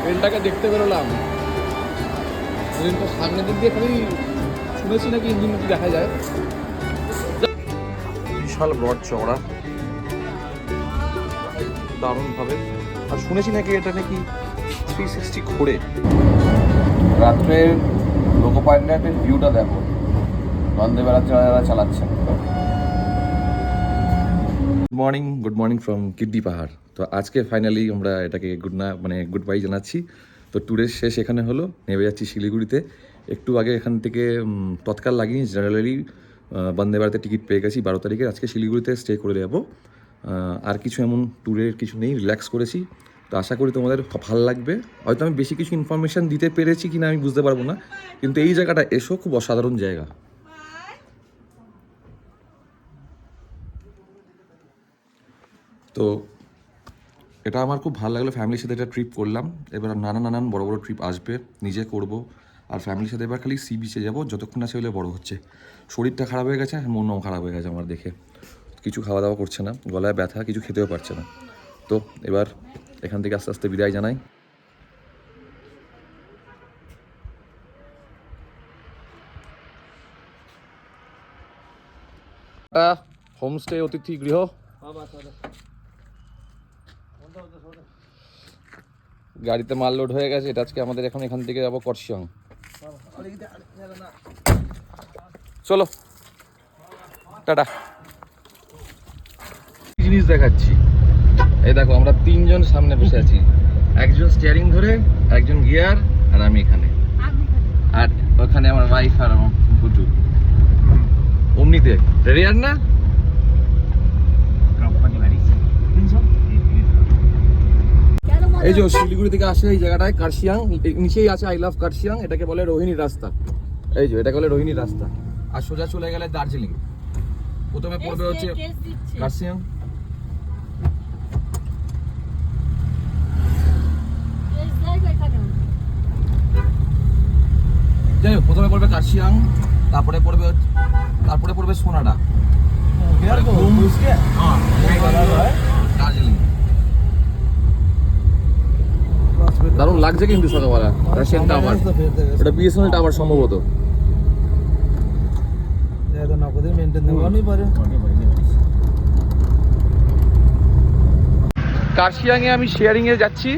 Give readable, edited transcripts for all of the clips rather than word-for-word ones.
ট্রেনটাকে দেখতে বেরোলাম। ট্রেনটা সামনের দিক দিয়ে খালি শুনেছি নাকি ইঞ্জিন দেখা যায়। বিশাল ব্রড চওড়া, দারুণভাবে। আর শুনেছি নাকি এটা নাকি 360 ঘোরে। রাত্রের লোকো পাইলটের ভিউটা দেখো, বন্দে ভারত যারা চালাচ্ছেন। গুড মর্নিং ফ্রম কিড্ডি পাহাড়। তো আজকে ফাইনালি আমরা এটাকে গুড বাই জানাচ্ছি। তো ট্যুরের শেষ এখানে হলো, নেমে যাচ্ছি শিলিগুড়িতে। একটু আগে এখান থেকে তৎকাল লাগিনি, জেনারেলি বন্দে ভারতের টিকিট পেয়ে গেছি 12 তারিখে। আজকে শিলিগুড়িতে স্টে করে যাবো। আর কিছু এমন ট্যুরের কিছু নেই, রিল্যাক্স করেছি। তো আশা করি তোমাদের ভালো লাগবে। হয়তো আমি বেশি কিছু ইনফরমেশান দিতে পেরেছি কি না আমি বুঝতে পারবো না, কিন্তু এই জায়গাটা এসো, খুব অসাধারণ জায়গা। তো এটা আমার খুব ভালো লাগলো, ফ্যামিলির সাথে একটা ট্রিপ করলাম। এবার নানান বড় বড় ট্রিপ আসবে, নিজে করব। আর ফ্যামিলির সাথে এবার খালি সি বিচে যাবো, যতক্ষণ না সেগুলো বড় হচ্ছে। শরীরটা খারাপ হয়ে গেছে, মনও খারাপ হয়ে গেছে আমার দেখে। কিছু খাওয়া দাওয়া করছে না, গলায় ব্যথা, কিছু খেতেও পারছে না। তো এবার এখান থেকে আস্তে আস্তে বিদায় জানাই। হোমস্টে অতিথি গৃহ, গাড়িতে মাল লোড হয়ে গেছে। এটা আজকে আমাদের এখন এখান থেকে যাবো করশিয়াং। চলো টাটা। জিনিস দেখাচ্ছি, এই দেখো আমরা তিনজন সামনে বসে আছি, একজন স্টিয়ারিং ধরে, একজন গিয়ার, আর আমি এখানে। আর ওখানে আমার ওয়াইফ আর আমার বুটু অমনিতে রেডিয়ার না। এই যে শিলিগুড়ি থেকে আসে এই জায়গাটায় কার্শিয়াং, নিচেই আছে আই লাভ কার্শিয়াং। এটাকে বলে রোহিণী রাস্তা। এই যে এটাকে বলে রোহিণী রাস্তা। আর সোজা চলে গেলে দার্জিলিং। প্রথমে পড়বে হচ্ছে কার্শিয়াং, যাই হোক প্রথমে পড়বে কার্শিয়াং, তারপরে পড়বে সোনাডা, দার্জিলিং। দারুণ লাগছে কিন্তু সকালবেলা। রাশিয়ান টাওয়ার, এটা বিএসএনএল টাওয়ার সম্ভবত। কার্শিয়াংয়ে আমি শেয়ারিংয়ে যাচ্ছি,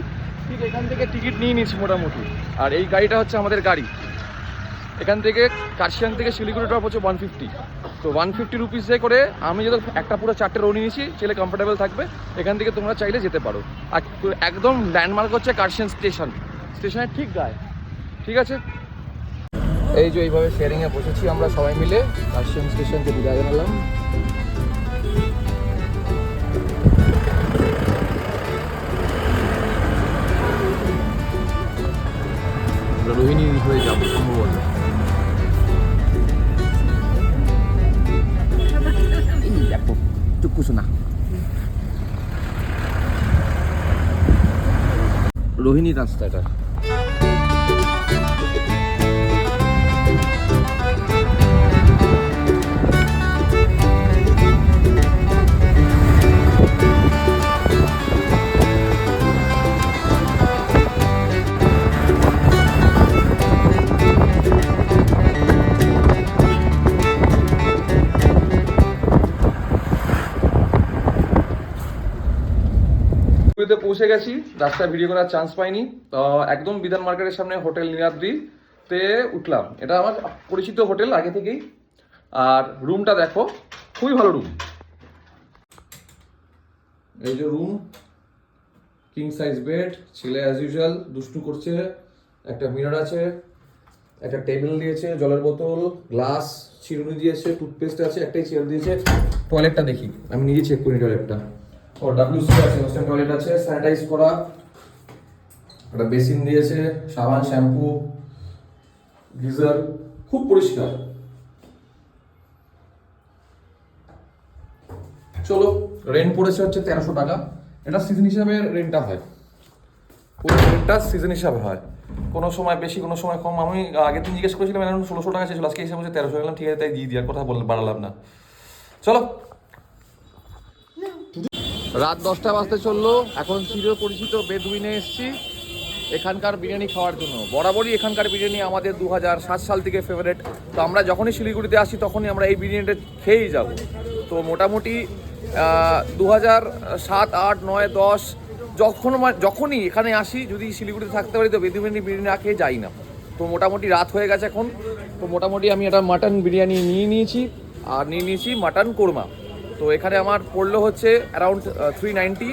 ঠিক এখান থেকে টিকিট নিয়ে নিচ্ছি মোটামুটি। আর এই গাড়িটা হচ্ছে আমাদের গাড়ি। এখান থেকে কার্শিয়াং থেকে শিলিগুড়ি ড্রপ হচ্ছে 150। তো 150 রুপিসে করে আমি যদি একটা পুরো 4টে রো নিয়েছি, ছেলে কমফোর্টেবল থাকবে। এখান থেকে তোমরা চাইলে যেতে পারো। আর একদম ল্যান্ডমার্ক হচ্ছে কার্শিয়াং স্টেশনের ঠিক গায়ে, ঠিক আছে। এই যে এইভাবে শেয়ারিংয়ে বসেছি আমরা সবাই মিলে, কার্শিয়াং স্টেশনকে বিদায় জানালাম। রোহিণী হয়ে যাবো সম্ভবত। রোহিণী রাস্তাটা পৌঁছে গেছি। রাস্তায় ভিডিও করার চান্স পাইনি, তো একদম বিধান মার্কেটের সামনে হোটেল নীলাদ্রিতে উঠলাম। এটা আমার পরিচিত হোটেল আগে থেকেই। আর রুমটা দেখো, খুবই ভালো রুম। এই যে রুম, কিং সাইজ বেড, ছেলে অ্যাজ ইউজুয়াল দুষ্টু করছে। একটা মিরর আছে, একটা টেবিল দিয়েছে, জলের বোতল, গ্লাস, চিরুনি দিয়েছে, টুথপেস্ট আছে, একটাই চেয়ার দিয়েছে। টয়লেটটা দেখি, আমি নিজে চেক করি টয়লেটটা। ও WC আছে, ওয়েস্টার্ন টয়লেট আছে, স্যানিটাইজ করা, একটা বেসিন দিয়েছে, সাবান, শ্যাম্পু, গিজার, খুব পরিষ্কার। চলো, রেন্ট পড়েছে হচ্ছে 1300 টাকা। এটা সিজন হিসাবে রেন্টটা হয়, পুরো রেন্টটা সিজন হিসাবে হয়। কোনো সময় বেশি, কোনো সময় কম। আমি আগের দিন জিজ্ঞেস করেছিলাম, 1600 টাকা চেয়েছিল, আজকে হিসাবে 1300 গেলাম। ঠিক আছে, তাই দিয়ে দেওয়ার কথা বাড়ালাম না। চলো, রাত 10টা বাজতে চললো। এখন চির পরিচিত বেদুইনে এসছি। এখানকার বিরিয়ানি খাওয়ার জন্য। বরাবরই এখানকার বিরিয়ানি আমাদের 2007 সাল থেকে ফেভারেট। তো আমরা যখনই শিলিগুড়িতে আসি তখনই আমরা এই বিরিয়ানিটা খেয়েই যাব। তো মোটামুটি 2007, 8, 9, 10 যখনই এখানে আসি, যদি শিলিগুড়িতে থাকতে পারি তো বেদুবিনি বিরিয়ানি না খেয়ে যাই না। তো মোটামুটি রাত হয়ে গেছে এখন। তো মোটামুটি আমি একটা মাটন বিরিয়ানি নিয়ে নিয়েছি, আর নিয়ে নিয়েছি মাটন কোরমা। তো এখানে আমার পড়লো হচ্ছে অ্যারাউন্ড 390।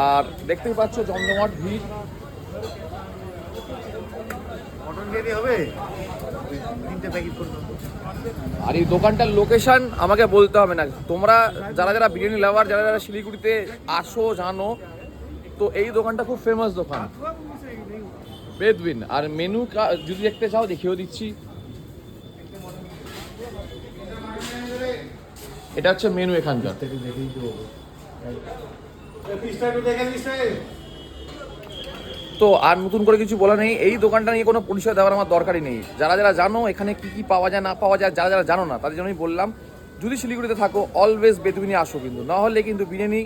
আর দেখতেই পাচ্ছ জমজমাট ভিড়। আর এই দোকানটার লোকেশন আমাকে বলতে হবে না, তোমরা যারা যারা বিরিয়ানি লাভার, যারা যারা শিলিগুড়িতে আসো জানো, তো এই দোকানটা খুব ফেমাস দোকান, বেদুইন। আর মেনু যদি দেখতে চাও দেখিয়েও দিচ্ছি। এটা হচ্ছে মেনু এখানকার। তো আর নতুন করে কিছু বলা নেই, এই দোকানটা নিয়ে কোনো পরিচয় দেওয়ার আমার দরকারই নেই। যারা যারা জানো এখানে কি কি পাওয়া যায় না পাওয়া যায়, যারা যারা জানো না তাদের জন্যই বললাম, যদি শিলিগুড়িতে থাকো অলওয়েজ বেদুইনে আসো, কিন্তু না হলে কিন্তু বিরিয়ানি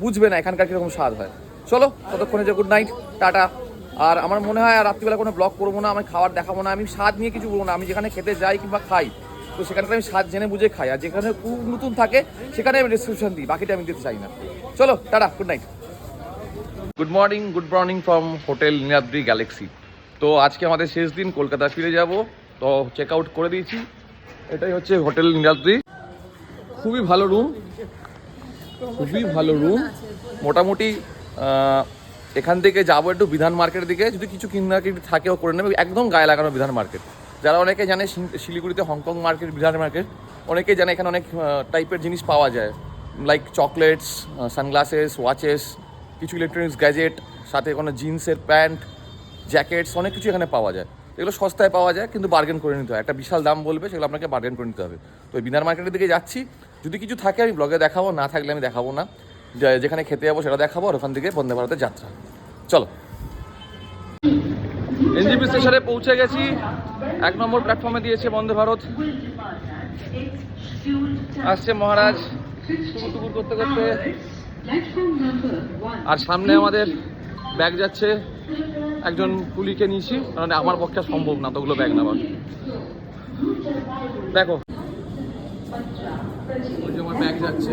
বুঝবে না এখানকার কীরকম স্বাদ হয়। চলো ততক্ষণে যে গুড নাইট, টাটা। আর আমার মনে হয় আর রাত্রিবেলা কোনো ব্লগ করবো না, আমি খাবার দেখাবো না, আমি স্বাদ নিয়ে কিছু বলবো না। আমি যেখানে খেতে যাই কিংবা খাই তো সেখানকার আমি স্বাদ জেনে বুঝে খাই, আর যেখানে খুব নতুন থাকে সেখানে আমি ডিসক্রিপশন দিই, বাকিটা আমি দিতে চাই না। চলো tata, good night. Good morning from hotel Niladri Galaxy. তো আজকে আমাদের শেষ দিন, কলকাতা ফিরে যাব। তো চেক আউট করে দিয়েছি, এটাই হচ্ছে হোটেল নীলাদ্রি। খুবই ভালো রুম, খুবই ভালো রুম। মোটামুটি এখান থেকে যাবো একটু বিধান মার্কেটের দিকে, যদি কিছু কিনাকিনি থাকেও করে নেবে, একদম গায়ে লাগানো বিধান মার্কেট। যারা অনেকে জানে শিলিগুড়িতে হংকং মার্কেট, বিধান মার্কেট, অনেকেই জানে এখানে অনেক টাইপের জিনিস পাওয়া যায়, লাইক চকলেটস, সানগ্লাসেস, ওয়াচেস, কিছু ইলেকট্রনিক্স গ্যাজেট, সাথে কোনো জিন্সের প্যান্ট, জ্যাকেটস, অনেক কিছু এখানে পাওয়া যায়। এগুলো সস্তায় পাওয়া যায়, কিন্তু বার্গেন করে নিতে হয়। একটা বিশাল দাম বলবে, সেগুলো আপনাকে বার্গেন করে নিতে হবে। তো ওই বিধান মার্কেটের দিকে যাচ্ছি, যদি কিছু থাকে আমি ব্লগে দেখাবো, না থাকলে আমি দেখাবো না। যেখানে খেতে যাবো সেটা দেখাবো, আর ওখান থেকে বন্দে ভারতের যাত্রা। চলো, এনজেপি স্টেশনে পৌঁছে গেছি। 1 নম্বর প্ল্যাটফর্মে দিয়েছে বন্দে ভারত। আসছে মহারাজ টুকুর করতে করতে, আর সামনে আমাদের ব্যাগ যাচ্ছে। একজন কুলিকে নিয়েছি, কারণ আমার পক্ষে সম্ভব না তোগুলো ব্যাগ নেওয়া। দেখো ওই যে আমার ব্যাগ যাচ্ছে।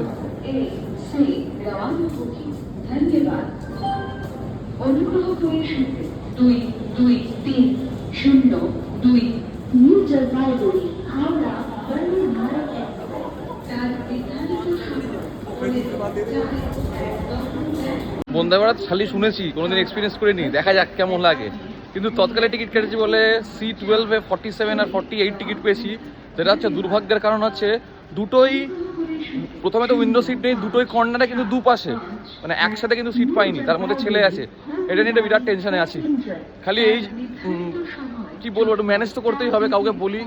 অনুগ্রহ করে 22302 নিউ জলপাইগুড়ি হাওড়া বন্দে ভারত তার নির্ধারিত বন্দে ভারত খালি শুনেছি, কোনোদিন এক্সপিরিয়েন্স করিনি, দেখা যাক কেমন লাগে। কিন্তু তৎকালে টিকিট কেটেছি বলে C12-এ 47 আর 48 টিকিট পেয়েছি, যেটা হচ্ছে দুর্ভাগ্যের কারণ হচ্ছে দুটোই, প্রথমে তো উইন্ডো সিট নেই, দুটোই কর্নারে কিন্তু দুপাশে, মানে একসাথে কিন্তু সিট পাইনি, তার মধ্যে ছেলে আছে। এটা নিয়ে বিরাট টেনশনে আছি। খালি এই কি বলবো, একটু ম্যানেজ তো করতেই হবে, কাউকে বলি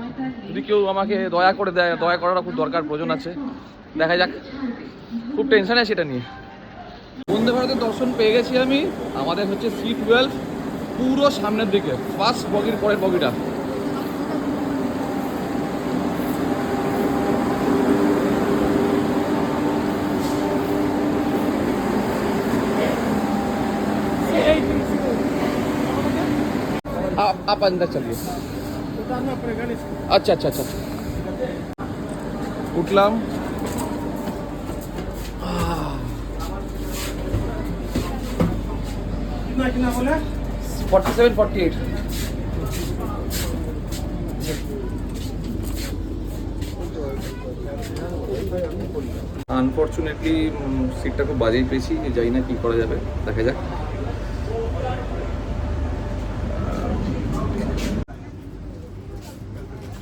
যদি কেউ আমাকে দয়া করে দেয়। দয়া করাটা খুব দরকার, প্রয়োজন আছে, দেখা যাক। খুব টেনশনে আছে এটা নিয়ে। বন্দে ভারতের দর্শন পেয়ে গেছি আমি। আমাদের হচ্ছে C12, পুরো সামনের দিকে, ফার্স্ট বগির পরের বগিটা। आप अंदर चलिए। अच्छा अच्छा अच्छा, उठलाम। 47, 48। আনফর্চুনেটলি সিটটা খুব বাজেই পেয়েছি, জানি না কি করা যাবে, দেখা যাক।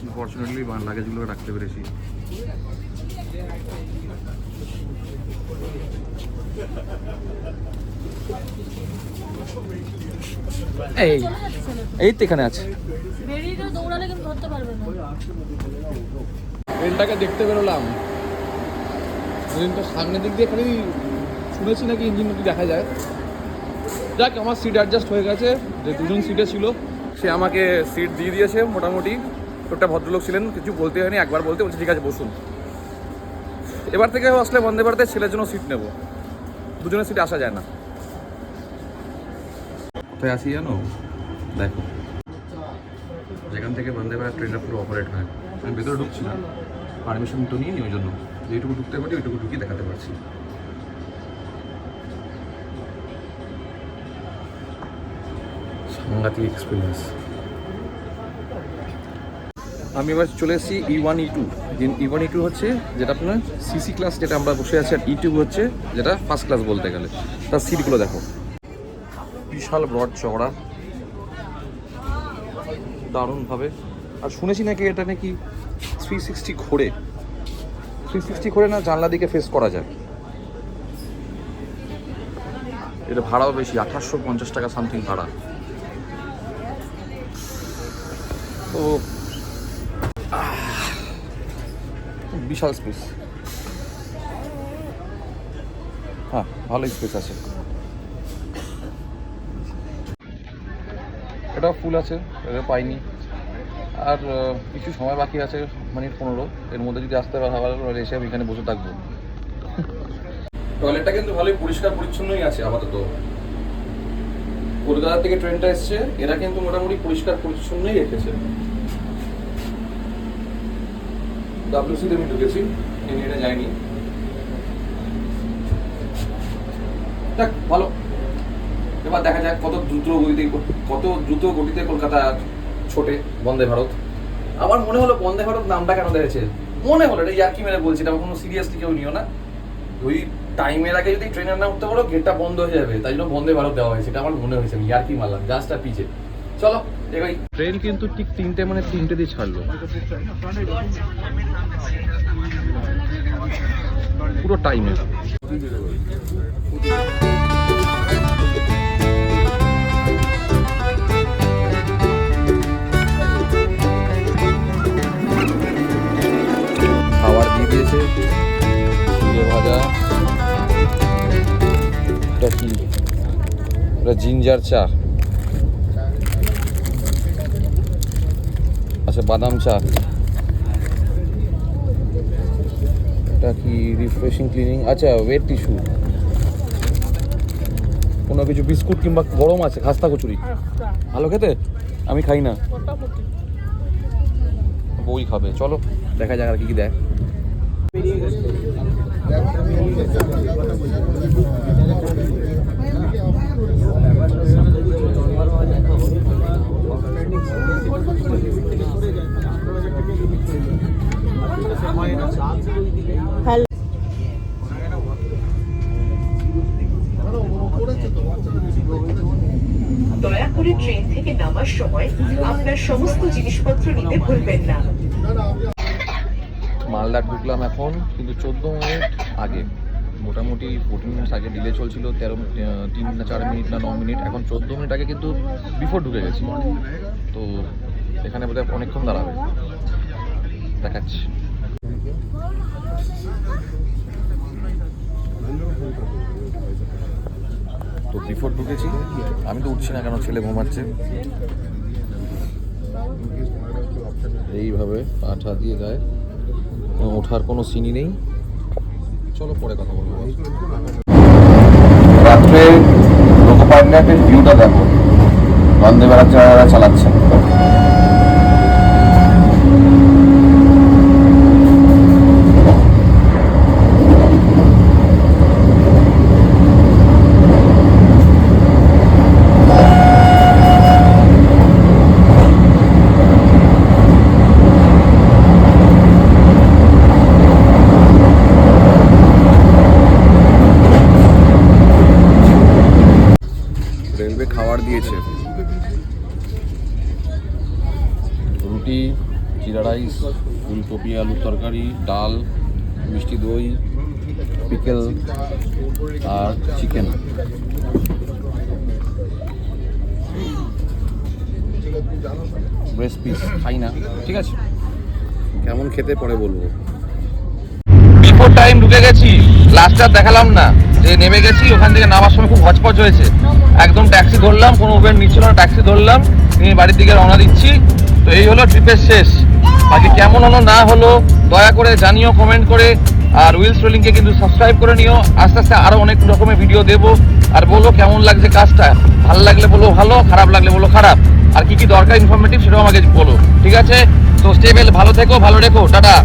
আনফর্চুনেটলি লাগেজগুলো রাখতে পেরেছি। এই তো এখানে আছে। ট্রেনটাকে দেখতে বেরোলাম, ট্রেনটা সামনের দিক দিয়ে খালি শুনেছি নাকি ইঞ্জিন দেখা যায়। যাক, আমার সিট অ্যাডজাস্ট হয়ে গেছে। যে দুজন সিটে ছিল সে আমাকে সিট দিয়ে দিয়েছে মোটামুটি। একটা ভদ্রলোক ছিলেন, কিছু বলতে হয়নি, একবার বলতে বলছে ঠিক আছে বসুন। এবার থেকে আসলে বন্দে ভারতের ছেলের জন্য সিট নেব, দুজনের সিটে আসা যায় না। কোথায় আছি জানো? দেখো, যেখান থেকে বন্দে ভারত ট্রেনটা পুরো অপারেট হয়। আমি ভেতরে ঢুকছি না, পারমিশন তো নিয়ে ওই জন্য যেটুকু ঢুকতে পারি ওইটুকু ঢুকিয়ে দেখাতে পারছি। সাংঘাতিক এক্সপিরিয়েন্স। আমি এবার চলে এসেছি E1 E2। E1 E2 হচ্ছে যেটা আপনার সিসি ক্লাস, যেটা আমরা বসে আছি, আর E2 হচ্ছে যেটা ফার্স্ট ক্লাস বলতে গেলে। তার সিটগুলো দেখো, বিশাল ব্রড চওড়া, দারুণভাবে। আর শুনেছি নাকি এটা নাকি 360 ঘোরে না, জানলা দিকে ফেস করা যায়। এটা ভাড়াও বেশি, 2850 টাকা সামথিং ভাড়া। তো বিশাল স্পেস, হ্যাঁ ভালো স্পেস আছে। এটা ফুল আছে, এটা পাইনি। আর কিছু সময় বাকি আছে, মিনিট 15, এর মধ্যে যদি আসতে পারা তাহলে এসে আমি এখানে বসে থাকবো। টয়লেটটা কিন্তু ভালোই পরিষ্কার পরিচ্ছন্নই আছে আপাতত। কলকাতা থেকে ট্রেনটা এসছে, এরা কিন্তু মোটামুটি পরিষ্কার পরিচ্ছন্নই রেখেছে। WC-তে আমি ঢুকেছি, এটা যায়নি। দেখ ভালো, এবার দেখা যাক কত দ্রুত গতিতে কলকাতা ছোটে বন্দে ভারত। আমার মনে হলো বন্দে ভারত নামটা কেন দিয়েছে, মনে হলো এটা ইয়ার্কি মেরে বলছি, এটা কোনো সিরিয়াসলি কেউ নিও না। ওই টাইমের আগে যদি ট্রেনের না উঠতে পারো গেটটা বন্ধ হয়ে যাবে, তাই জন্য বন্দে ভারত দেওয়া হয়েছে। এটা আমার মনে হয়েছে, আমি ইয়ার্কি মারলাম জাস্টটা পিছে। চলো এবাই। ট্রেন কিন্তু ঠিক 3টে দিয়ে ছাড়লো, পুরো টাইমে। খাবার দিয়ে দিয়েছে, চিড়ে ভাজা, এটা কি, এটা জিঞ্জার চা, আচ্ছা বাদাম চা, এটা কি রিফ্রেশিং ক্লিনিং, আচ্ছা ওয়েট টিস্যু, কোনো কিছু বিস্কুট কিংবা গরম আছে, খাস্তা কচুরি। ভালো খেতে, আমি খাই না, বই খাবে। চলো দেখা যাক আর কি কি দেয়। দয়া করে ট্রেন থেকে নামার সময় আপনার সমস্ত জিনিসপত্র নিতে ভুলবেন না। মালদা ঢুকলাম এখন, কিন্তু 14 মিনিট আগে, মোটামুটি 14 মিনিট আগে ডিলে চলছিল, 3 না 4 মিনিট না 9 মিনিট, এখন 14 মিনিট আগে কিন্তু বিফোর ঢুকে গেছি। তো এখানে বোধহয় অনেকক্ষণ দাঁড়াবে, দেখাচ্ছি। তো বিফোর ঢুকেছি, আমি তো উঠছি না, কেন ছেলে ঘুমাচ্ছে। এইভাবে পাঠা দিয়ে যায়, ওঠার কোনো সিনই নেই। চলো পরে কথা বলবো। রাত্রে লোকোপাইলটের ভিউটা দেখো, বন্দে ভারত যারা চালাচ্ছে। রেলওয়ে খাবার দিয়েছে, রুটি, জিরা রাইস, ফুলকপি আলুর তরকারি, ডাল, মিষ্টি দই, পিকেল আর চিকেন। ব্রেস্ট পিস খাই না, ঠিক আছে, কেমন খেতে পরে বলবো। বিফোর টাইম ঢুকে গেছি, লাস্টটা দেখালাম না যে নেমে গেছি, ওখান থেকে নামার সময় খুব হচপচ হয়েছে। একদম ট্যাক্সি ধরলাম, কোনো উবের নিচ্ছিল না, ট্যাক্সি ধরলাম, নিয়ে বাড়ির দিকে রওনা দিচ্ছি। তো এই হলো ট্রিপের শেষ। বাকি কেমন হলো না হলো দয়া করে জানিও কমেন্ট করে। আর উইলস রোলিংকে কিন্তু সাবস্ক্রাইব করে নিও। আস্তে আস্তে আরো অনেক রকমের ভিডিও দেবো। আর বলো কেমন লাগছে কাজটা, ভালো লাগলে বলো ভালো, খারাপ লাগলে বলো খারাপ, আর কি কি দরকার ইনফরমেটিভ সেটাও আমাকে বলো, ঠিক আছে? তো স্টেবেল, ভালো থেকো, ভালো রেখো, টাটা।